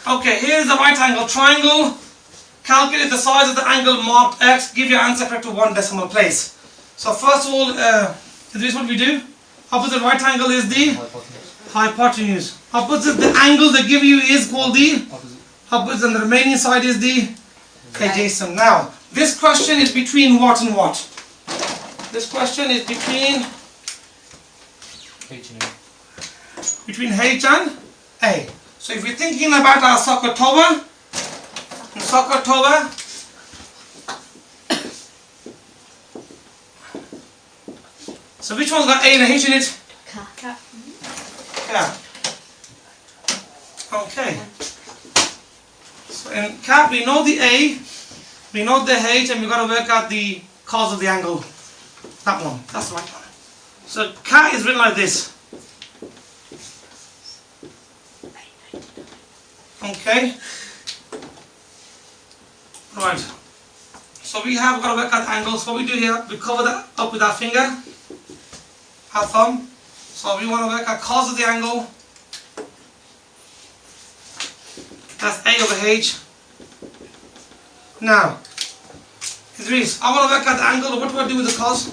Okay, here's the right angle triangle. Calculate the size of the angle marked X. Give your answer correct to one decimal place. So first of all, this is what we do. Opposite right angle is the hypotenuse. Opposite the angle they give you is called the opposite, and the remaining side is the adjacent. Now, this question is between what and what? This question is between H and A. Between H and A. So if you're thinking about our soccer tower, so which one's got A and H in it? Cat. Cat. Okay. So in cat we know the A, we know the H, and we've got to work out the cos of the angle. That one. That's the right one. So cat is written like this. Okay. Right. So we have got to work out angles. What we do here, we cover that up with our finger, our thumb. So we want to work out cos of the angle. That's A over H. Now, Idris, I want to work out the angle. What do I do with the cos?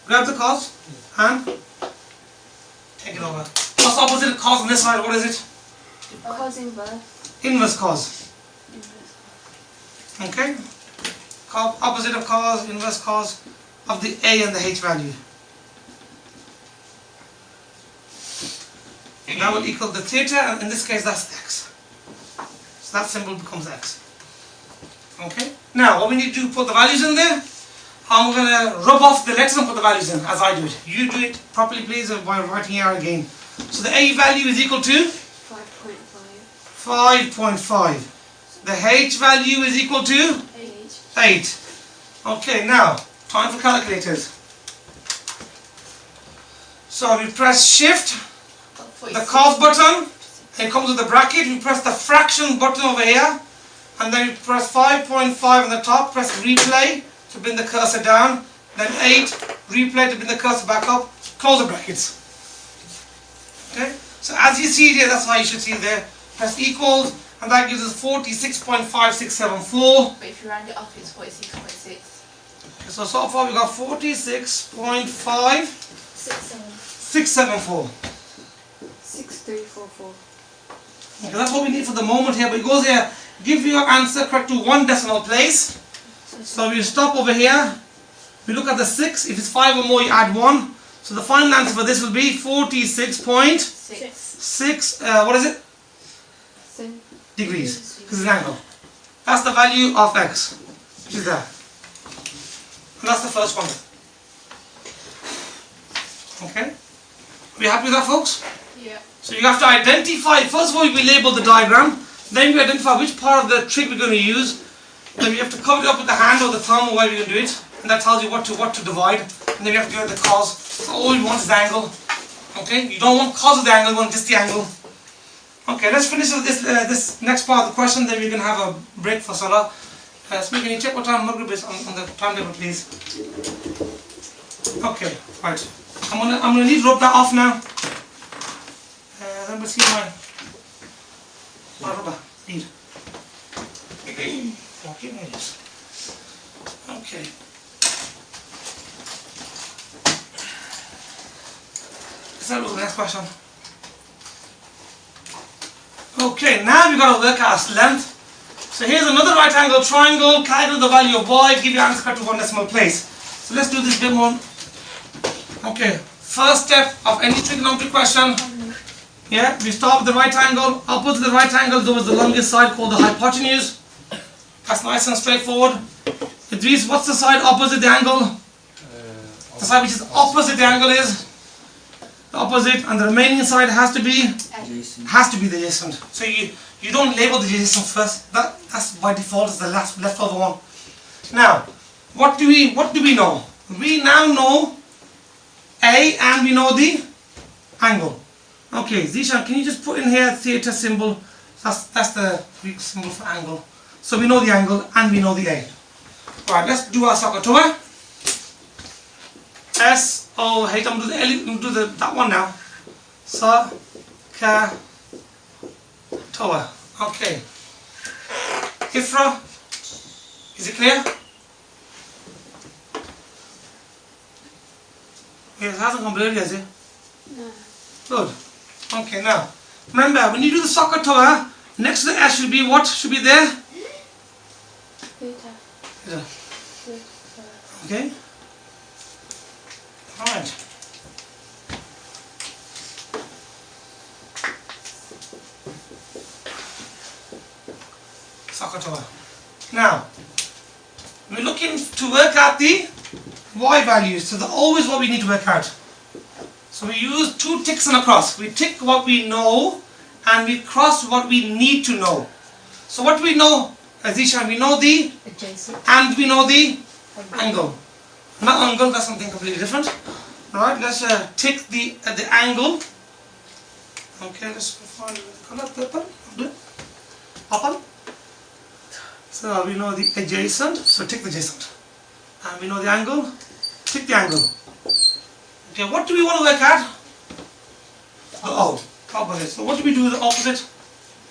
Grab the cos and take it over. What's opposite cos on this side? What is it? Cos inverse. Inverse cos. Okay? Opposite of cos, inverse cos of the A and the H value. That will equal the theta, and in this case that's X. So that symbol becomes X. Okay? Now what we need to do, put the values in there. I'm going to rub off the letters and put the values in as I do it. You do it properly please by writing here again. So the A value is equal to 5.5. The H value is equal to 8. Okay, now time for calculators. So we press shift, the cos button, it comes with a bracket. We press the fraction button over here, and then we press 5.5 on the top, press replay to bring the cursor down, then 8, replay to bring the cursor back up, close the brackets. Okay, so as you see here, that's how you should see it there. Press equals, and that gives us 46.5674. But if you round it up, it's 46.6. Okay, so far we got 46.5674. 6344. Okay, that's what we need for the moment here, but it goes here, give your answer correct to one decimal place. So we stop over here, we look at the 6, if it's 5 or more you add 1. So the final answer for this will be 46.6, what is it? Degrees, because it's an angle. That's the value of X, which is there. And that's the first one. Okay? Are you happy with that, folks? Yeah. So you have to identify, first of all we label the diagram, then we identify which part of the trig we're going to use, then we have to cover it up with the hand or the thumb or whatever you're going to do it, and that tells you what to divide, and then you have to do the cos. So all you want is the angle. Okay? You don't want cos of the angle, you want just the angle. Okay, let's finish with this next part of the question, then we're going to have a break for Salah. Smith, can you check what time Maghrib is on the timetable, please? Okay, right. I'm gonna need to rub that off now. Then we'll see my rubber. Need. Okay, minutes. Okay. Let's have a look at the next question. Okay, now we've got to work out its length. So here's another right angle triangle, calculate the value of y, give your answer to one decimal place. So let's do this bit more. Okay, first step of any trigonometry question. Yeah, we start with the right angle. Opposite the right angle, there was the longest side called the hypotenuse. That's nice and straightforward. Idris, what's the side opposite the angle? The side which is opposite the angle is the opposite, and the remaining side has to be the adjacent. So you don't label the adjacent first. That's by default is the leftover one. Now, what do we know? We now know A and we know the angle. Okay, Zishan, can you just put in here theta symbol? That's the Greek symbol for angle. So we know the angle and we know the A. Alright, let's do our soccer tour. S-O-H, I'm going to do that one now. Sa, ka, tower. Okay. Ifra, is it clear? Yes, it hasn't completed, has it? No. Good. Okay, now, remember, when you do the soccer tower, next to the S should be what? Should be there? Theta. Yeah. Theta. Okay. Alright. Soccer tower. Now, we're looking to work out the y values. So that's always what we need to work out. So we use two ticks and a cross. We tick what we know and we cross what we need to know. So what do we know, Azisha? We know the Adjacent. and we know the angle. Not angle, that's something completely different. Alright, let's tick the angle. Okay, let's find the color purple. Purple. So we know the adjacent, so tick the adjacent. And we know the angle, tick the angle. Okay, what do we want to work out? The opposite. So what do we do with the opposite?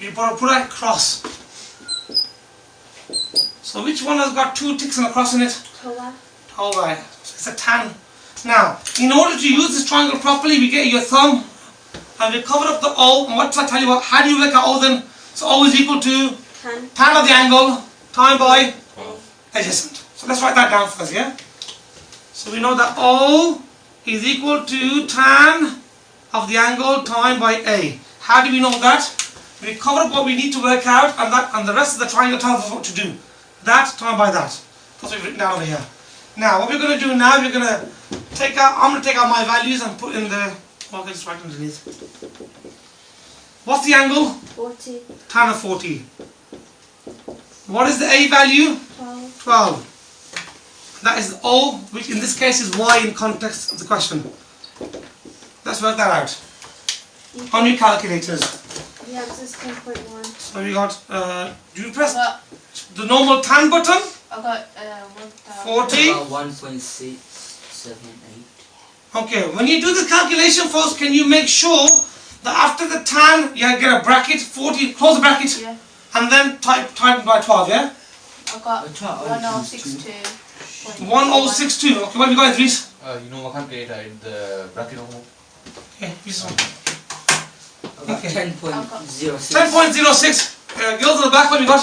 We put a cross. So which one has got two ticks and a cross in it? Tower. Tower. So it's a tan. Now, in order to use this triangle properly, we get your thumb and we cover up the O. And what did I tell you about? How do you work out O then? So O is equal to tan of the angle times by adjacent. So let's write that down first, yeah? So we know that O is equal to tan of the angle times by A. How do we know that? We cover up what we need to work out and the rest of the triangle tells us what to do. That times by that. That's what we've written down over here. Now what we're going to do now, we're going to take out, I'm going to take out my values and put in the, well, I'll just write underneath. What's the angle? 40. Tan of 40. What is the A value? 12. 12. That is O, which in this case is Y in context of the question. Let's work that out. On your calculators. The answer is 10.1. So we got, do you press What? the normal tan button? I got 40. About 1.678. Okay, when you do the calculation first, can you make sure that after the tan, you get a bracket, 40, close the bracket, Yeah. and then type by 12, yeah? I got 1062. 1062. Okay, what have you got, Idris? You know, I can't create the bracket of Okay, this one. About 10.06. 10.06. Girls in the back, what have you got?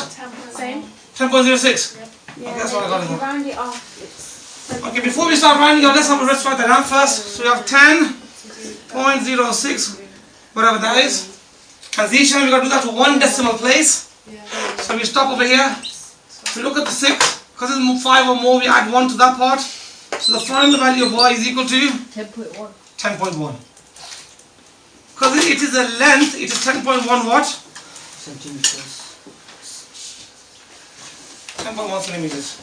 Same. 10.06. Yeah, Okay, that's what I got. if you round it off, it's Okay, before we start rounding, let's write that down first. So we have 10.06, whatever that is. And each time we're going to do that to one decimal place. So we stop over here. We look at the 6. Because it's 5 or more, we add 1 to that part. So the final value of Y is equal to 10.1. 10.1. Because it is a length, it is 10.1 what? Centimeters. 10.1 centimeters.